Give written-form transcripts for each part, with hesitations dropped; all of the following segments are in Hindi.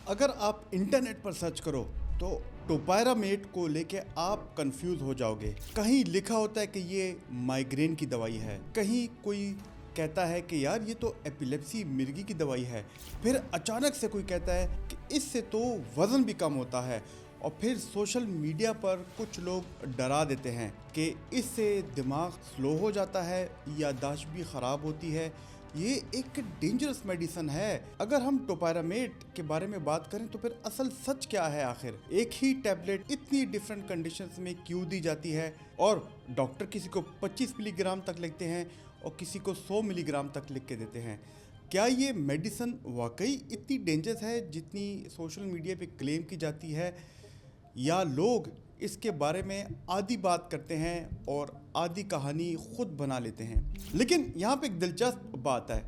अगर आप इंटरनेट पर सर्च करो तो टोपायरामेट को लेके आप कंफ्यूज हो जाओगे। कहीं लिखा होता है कि ये माइग्रेन की दवाई है, कहीं कोई कहता है कि यार ये तो एपिलेप्सी मिर्गी की दवाई है, फिर अचानक से कोई कहता है कि इससे तो वज़न भी कम होता है, और फिर सोशल मीडिया पर कुछ लोग डरा देते हैं कि इससे दिमाग स्लो हो जाता है, याददाश्त भी ख़राब होती है, ये एक डेंजरस मेडिसिन है। अगर हम टोपायरामेट के बारे में बात करें तो फिर असल सच क्या है आखिर? एक ही टैबलेट इतनी डिफरेंट कंडीशंस में क्यों दी जाती है, और डॉक्टर किसी को 25 मिलीग्राम तक लिखते हैं और किसी को 100 मिलीग्राम तक लिख के देते हैं? क्या ये मेडिसिन वाकई इतनी डेंजरस है जितनी सोशल मीडिया पे क्लेम की जाती है, या लोग इसके बारे में आधी बात करते हैं और आधी कहानी खुद बना लेते हैं? लेकिन यहाँ पे एक दिलचस्प बात है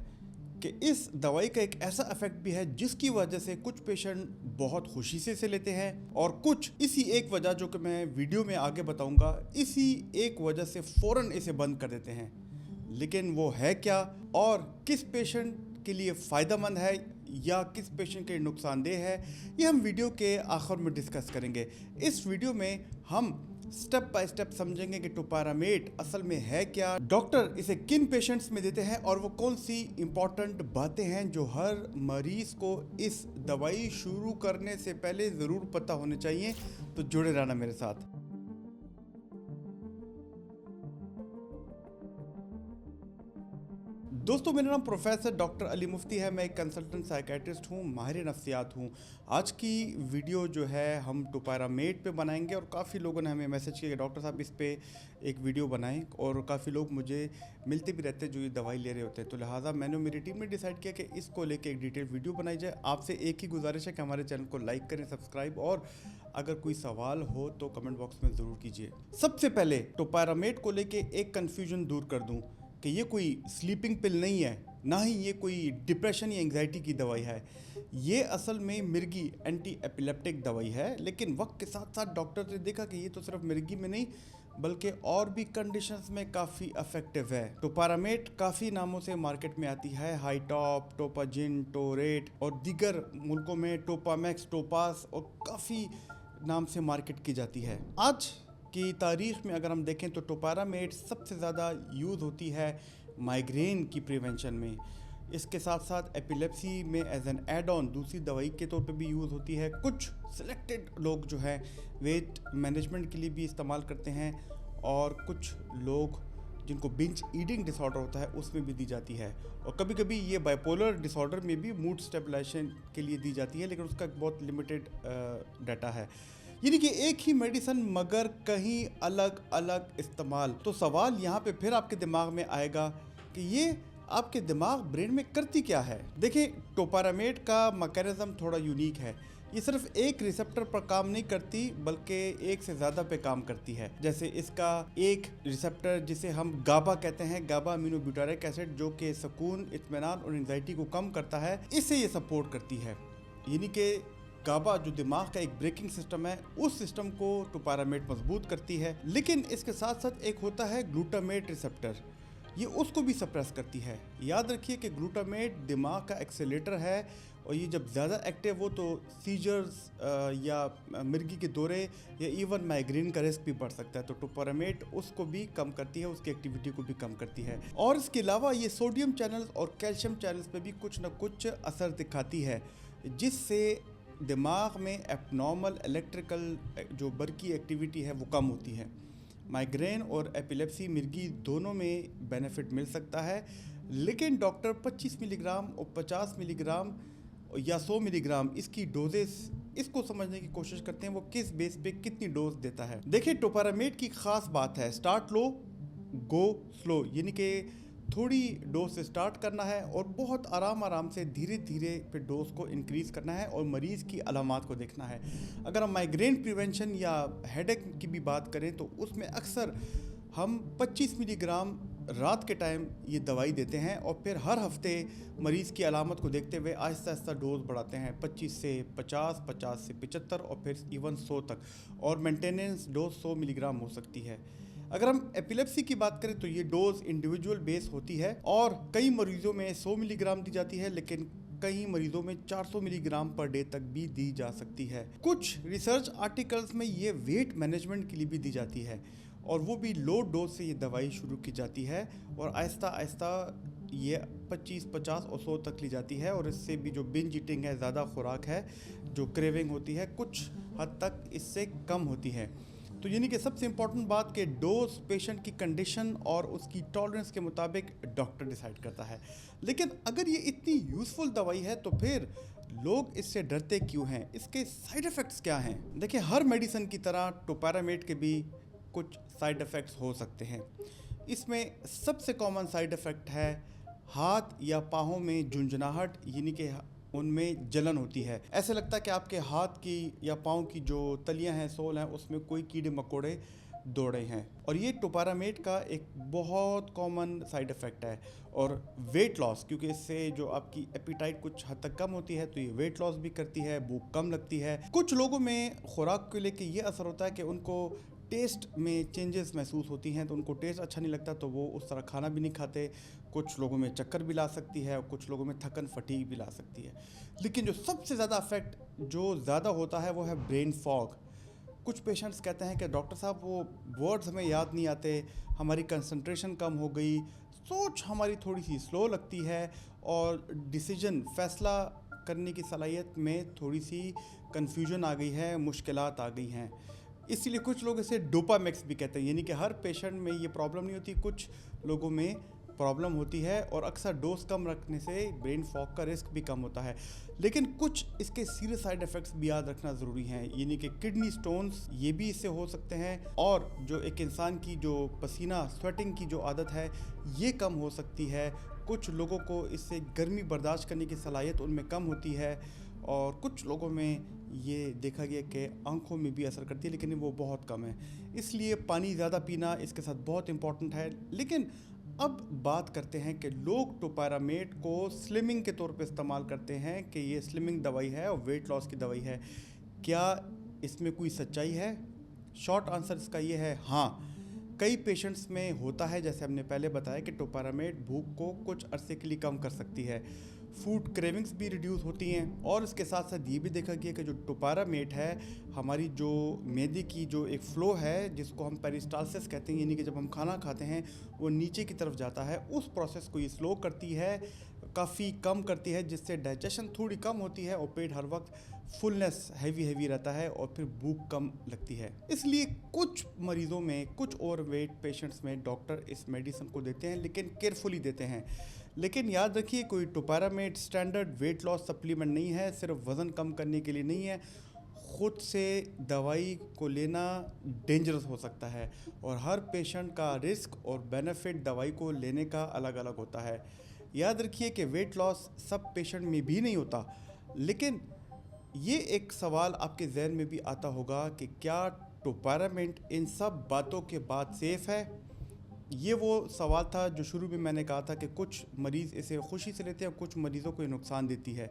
कि इस दवाई का एक ऐसा इफेक्ट भी है जिसकी वजह से कुछ पेशेंट बहुत खुशी से लेते हैं, और कुछ इसी एक वजह, जो कि मैं वीडियो में आगे बताऊंगा, इसी एक वजह से फ़ौरन इसे बंद कर देते हैं। लेकिन वो है क्या, और किस पेशेंट के लिए फ़ायदेमंद है या किस पेशेंट के लिए नुकसानदेह है, ये हम वीडियो के आखिर में डिस्कस करेंगे। इस वीडियो में हम स्टेप बाय स्टेप समझेंगे कि टोपायरामेट असल में है क्या, डॉक्टर इसे किन पेशेंट्स में देते हैं, और वो कौन सी इंपॉर्टेंट बातें हैं जो हर मरीज़ को इस दवाई शुरू करने से पहले ज़रूर पता होने चाहिए। तो जुड़े रहना मेरे साथ। दोस्तों, मेरा नाम प्रोफेसर डॉक्टर अली मुफ्ती है। मैं एक कंसल्टेंट साइकेट्रिस्ट हूँ, माहिर नफ्सियात हूँ। आज की वीडियो जो है हम टोपायरामेट पे बनाएंगे, और काफ़ी लोगों ने हमें मैसेज किया कि डॉक्टर साहब इस पे एक वीडियो बनाएं, और काफ़ी लोग मुझे मिलते भी रहते हैं जो ये दवाई ले रहे होते हैं। तो लिहाजा मैंने, मेरी टीम ने डिसाइड किया कि इसको लेके एक डिटेल वीडियो बनाई जाए। आपसे एक ही गुजारिश है कि हमारे चैनल को लाइक करें, सब्सक्राइब, और अगर कोई सवाल हो तो कमेंट बॉक्स में ज़रूर कीजिए। सबसे पहले टोपायरामेट को लेके एक कन्फ्यूजन दूर कर दूँ कि ये कोई स्लीपिंग पिल नहीं है, ना ही ये कोई डिप्रेशन या एंग्जाइटी की दवाई है। ये असल में मिर्गी एंटी एपिलेप्टिक दवाई है, लेकिन वक्त के साथ साथ डॉक्टर ने देखा कि ये तो सिर्फ मिर्गी में नहीं बल्कि और भी कंडीशंस में काफ़ी इफेक्टिव है। टोपायरामेट काफ़ी नामों से मार्केट में आती है, हाईटॉप, टोपाजिन, टोरेट, और दीगर मुल्कों में टोपामैक्स, टोपास, और काफ़ी नाम से मार्केट की जाती है। आज की तारीख़ में अगर हम देखें तो टोपायरामेट सबसे ज़्यादा यूज़ होती है माइग्रेन की प्रिवेंशन में। इसके साथ साथ एपिलेप्सी में एज एन एड ऑन दूसरी दवाई के तौर पे भी यूज़ होती है। कुछ सिलेक्टेड लोग जो हैं वेट मैनेजमेंट के लिए भी इस्तेमाल करते हैं, और कुछ लोग जिनको बिंज ईटिंग डिसऑर्डर होता है उसमें भी दी जाती है, और कभी कभी ये बाइपोलर डिसऑर्डर में भी मूड स्टेबलाइजेशन के लिए दी जाती है, लेकिन उसका बहुत लिमिटेड डाटा है। यानी कि एक ही मेडिसिन मगर कहीं अलग अलग इस्तेमाल। तो सवाल यहाँ पे फिर आपके दिमाग में आएगा कि ये आपके दिमाग, ब्रेन में करती क्या है? देखिए, टोपायरामेट का मैकेनिज्म थोड़ा यूनिक है। ये सिर्फ एक रिसेप्टर पर काम नहीं करती बल्कि एक से ज़्यादा पे काम करती है। जैसे इसका एक रिसेप्टर जिसे हम गाबा कहते हैं, गाबा अमीनोब्यूटारिक एसिड, जो कि सुकून, इत्मीनान और एंजाइटी को कम करता है, इससे ये सपोर्ट करती है। यानी कि गाबा जो दिमाग का एक ब्रेकिंग सिस्टम है, उस सिस्टम को टोपायरामेट मजबूत करती है। लेकिन इसके साथ साथ एक होता है ग्लूटामेट रिसेप्टर, ये उसको भी सप्रेस करती है। याद रखिए कि ग्लूटामेट दिमाग का एक्सेलेटर है, और ये जब ज़्यादा एक्टिव हो तो सीजर्स या मिर्गी के दौरे या इवन माइग्रेन का रिस्क भी बढ़ सकता है। तो टोपायरामेट उसको भी कम करती है, उसकी एक्टिविटी को भी कम करती है। और इसके अलावा ये सोडियम चैनल्स और कैल्शियम चैनल्स पे भी कुछ ना कुछ असर दिखाती है, जिससे दिमाग में एबनॉर्मल इलेक्ट्रिकल जो बरकी एक्टिविटी है वो कम होती है। माइग्रेन और एपिलेप्सी मिर्गी दोनों में बेनिफिट मिल सकता है, लेकिन डॉक्टर 25 मिलीग्राम और 50 मिलीग्राम या 100 मिलीग्राम इसकी डोजेस, इसको समझने की कोशिश करते हैं वो किस बेस पे कितनी डोज देता है। देखिए, टोपायरामेट की खास बात है स्टार्ट लो गो स्लो, यानी कि थोड़ी डोज से स्टार्ट करना है और बहुत आराम से धीरे धीरे फिर डोज को इंक्रीज़ करना है, और मरीज़ की अलामात को देखना है। अगर हम माइग्रेन प्रिवेंशन या हेडेक की भी बात करें तो उसमें अक्सर हम 25 मिलीग्राम रात के टाइम ये दवाई देते हैं, और फिर हर हफ्ते मरीज़ की अलामत को देखते हुए आहिस्ता आहिस्ता डोज बढ़ाते हैं, 25 से 50, 50 से 75 और फिर इवन 100 तक, और मेंटेनेंस डोज 100 मिलीग्राम हो सकती है। अगर हम एपिलेप्सी की बात करें तो ये डोज इंडिविजुअल बेस होती है, और कई मरीजों में 100 मिलीग्राम दी जाती है, लेकिन कई मरीजों में 400 मिलीग्राम पर डे तक भी दी जा सकती है। कुछ रिसर्च आर्टिकल्स में ये वेट मैनेजमेंट के लिए भी दी जाती है और वो भी लो डोज से ये दवाई शुरू की जाती है और आहिस्ता आहिस्ता ये 25, 50 और 100 तक ली जाती है। और इससे भी जो बिंज ईटिंग है, ज़्यादा खुराक है, जो क्रेविंग होती है, कुछ हद तक इससे कम होती है। तो यानी कि सबसे इम्पॉर्टेंट बात कि डोज पेशेंट की कंडीशन और उसकी टॉलरेंस के मुताबिक डॉक्टर डिसाइड करता है। लेकिन अगर ये इतनी यूज़फुल दवाई है तो फिर लोग इससे डरते क्यों हैं? इसके साइड इफ़ेक्ट्स क्या हैं? देखिए, हर मेडिसिन की तरह टोपैरामेट के भी कुछ साइड इफ़ेक्ट्स हो सकते हैं। इसमें सबसे कॉमन साइड इफ़ेक्ट है हाथ या पाँवों में झुंझुनाहट, यानी कि उनमें जलन होती है। ऐसे लगता है कि आपके हाथ की या पाँव की जो तलियां हैं, सोल हैं, उसमें कोई कीड़े मकोड़े दौड़े हैं। और ये टोपैरामेट का एक बहुत कॉमन साइड इफ़ेक्ट है। और वेट लॉस, क्योंकि इससे जो आपकी एपिटाइट कुछ हद तक कम होती है, तो ये वेट लॉस भी करती है, भूख कम लगती है। कुछ लोगों में खुराक को लेकर ये असर होता है कि उनको टेस्ट में चेंजेस महसूस होती हैं, तो उनको टेस्ट अच्छा नहीं लगता, तो वो उस तरह खाना भी नहीं खाते। कुछ लोगों में चक्कर भी ला सकती है और कुछ लोगों में थकन, फटीग भी ला सकती है। लेकिन जो सबसे ज़्यादा अफेक्ट जो ज़्यादा होता है वो है ब्रेन फॉग। कुछ पेशेंट्स कहते हैं कि डॉक्टर साहब वो वर्ड्स हमें याद नहीं आते, हमारी कंसंट्रेशन कम हो गई, सोच हमारी थोड़ी सी स्लो लगती है और डिसीजन फैसला करने की सलाहियत में थोड़ी सी कन्फ्यूजन आ गई है, मुश्किलात आ गई हैं। इसीलिए कुछ लोग इसे डोपामेक्स भी कहते हैं। यानी कि हर पेशेंट में ये प्रॉब्लम नहीं होती, कुछ लोगों में प्रॉब्लम होती है और अक्सर डोज कम रखने से ब्रेन फॉग का रिस्क भी कम होता है। लेकिन कुछ इसके सीरियस साइड इफ़ेक्ट्स भी याद रखना ज़रूरी हैं, यानी कि किडनी स्टोन्स, ये भी इससे हो सकते हैं। और जो एक इंसान की जो पसीना, स्वेटिंग की जो आदत है, ये कम हो सकती है। कुछ लोगों को इससे गर्मी बर्दाश्त करने की सलाहियत उनमें कम होती है और कुछ लोगों में ये देखा गया कि आंखों में भी असर करती है, लेकिन वो बहुत कम है। इसलिए पानी ज़्यादा पीना इसके साथ बहुत इम्पॉर्टेंट है। लेकिन अब बात करते हैं कि लोग टोपैरामेट को स्लिमिंग के तौर पे इस्तेमाल करते हैं कि ये स्लिमिंग दवाई है और वेट लॉस की दवाई है। क्या इसमें कोई सच्चाई है? शॉर्ट आंसर इसका ये है, हाँ। कई पेशेंट्स में होता है, जैसे हमने पहले बताया, कि टोपैरामेट भूख को कुछ अरसे के लिए कम कर सकती है, फूड क्रेविंग्स भी रिड्यूस होती हैं। और इसके साथ साथ ये भी देखा गया कि जो टोपैरामेट है, हमारी जो मैदे की जो एक फ़्लो है, जिसको हम पेरिस्टालसिस कहते हैं, यानी कि जब हम खाना खाते हैं वो नीचे की तरफ जाता है, उस प्रोसेस को ये स्लो करती है, काफ़ी कम करती है, जिससे डाइजेशन थोड़ी कम होती है और पेट हर वक्त फुलनेस हैवी रहता है और फिर भूख कम लगती है। इसलिए कुछ मरीज़ों में, कुछ ओवरवेट पेशेंट्स में डॉक्टर इस मेडिसिन को देते हैं, लेकिन केयरफुली देते हैं। लेकिन याद रखिए, कोई टोपैरामेट स्टैंडर्ड वेट लॉस सप्लीमेंट नहीं है, सिर्फ वज़न कम करने के लिए नहीं है। खुद से दवाई को लेना डेंजरस हो सकता है और हर पेशेंट का रिस्क और बेनिफिट दवाई को लेने का अलग अलग होता है। याद रखिए कि वेट लॉस सब पेशेंट में भी नहीं होता। लेकिन ये एक सवाल आपके जहन में भी आता होगा कि क्या टोपैरामेट इन सब बातों के बाद सेफ़ है? ये वो सवाल था जो शुरू में मैंने कहा था कि कुछ मरीज़ इसे खुशी से लेते हैं और कुछ मरीज़ों को ये नुकसान देती है।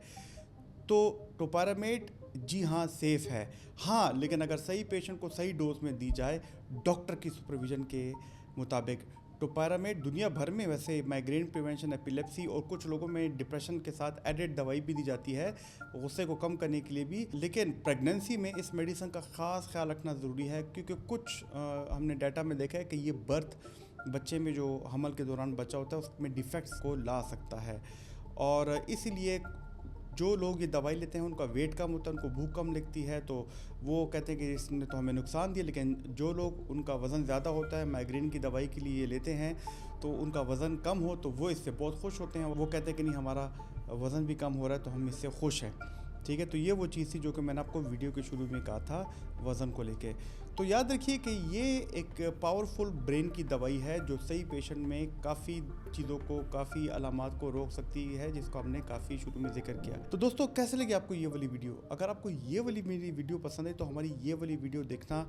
तो टोपैरामेट जी हाँ सेफ़ है, हाँ, लेकिन अगर सही पेशेंट को सही डोज में दी जाए डॉक्टर की सुपरविज़न के मुताबिक। टोपैरामेट दुनिया भर में वैसे माइग्रेन प्रिवेंशन, एपिलेप्सी और कुछ लोगों में डिप्रेशन के साथ एडेड दवाई भी दी जाती है, गुस्से को कम करने के लिए भी। लेकिन प्रेगनेंसी में इस मेडिसिन का ख़ास ख्याल रखना ज़रूरी है, क्योंकि कुछ हमने डाटा में देखा है कि ये बच्चे में जो हमल के दौरान बच्चा होता है उसमें डिफेक्ट्स को ला सकता है। और इसीलिए जो लोग ये दवाई लेते हैं उनका वेट कम होता है, उनको भूख कम लगती है, तो वो कहते हैं कि इसने तो हमें नुकसान दिया। लेकिन जो लोग उनका वज़न ज़्यादा होता है, माइग्रेन की दवाई के लिए ये लेते हैं, तो उनका वज़न कम हो तो वो इससे बहुत खुश होते हैं। वो कहते हैं कि नहीं, हमारा वज़न भी कम हो रहा है तो हम इससे खुश हैं। ठीक है, तो ये वो चीज़ थी जो कि मैंने आपको वीडियो के शुरू में कहा था वज़न को लेके। तो याद रखिए कि ये एक पावरफुल ब्रेन की दवाई है जो सही पेशेंट में काफ़ी चीज़ों को, काफ़ी अलामात को रोक सकती है, जिसको हमने काफ़ी शुरू में जिक्र किया। तो दोस्तों, कैसे लगी आपको ये वाली वीडियो? अगर आपको ये वाली मेरी वीडियो पसंद है तो हमारी ये वाली वीडियो देखना,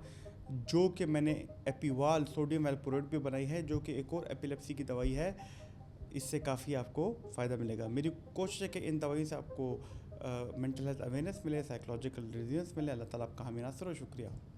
जो कि मैंने एपिवाल सोडियम वैल्प्रोरेट पे बनाई है, जो कि एक और एपिलेप्सी की दवाई है। इससे काफ़ी आपको फ़ायदा मिलेगा। मेरी कोशिश है कि इन दवाई से आपको मेंटल हेल्थ अवेयरनेस मिले, साइकोलॉजिकल रेजिलियंस मिले। अल्लाह ताला आपका हामी नासिर हो। शुक्रिया।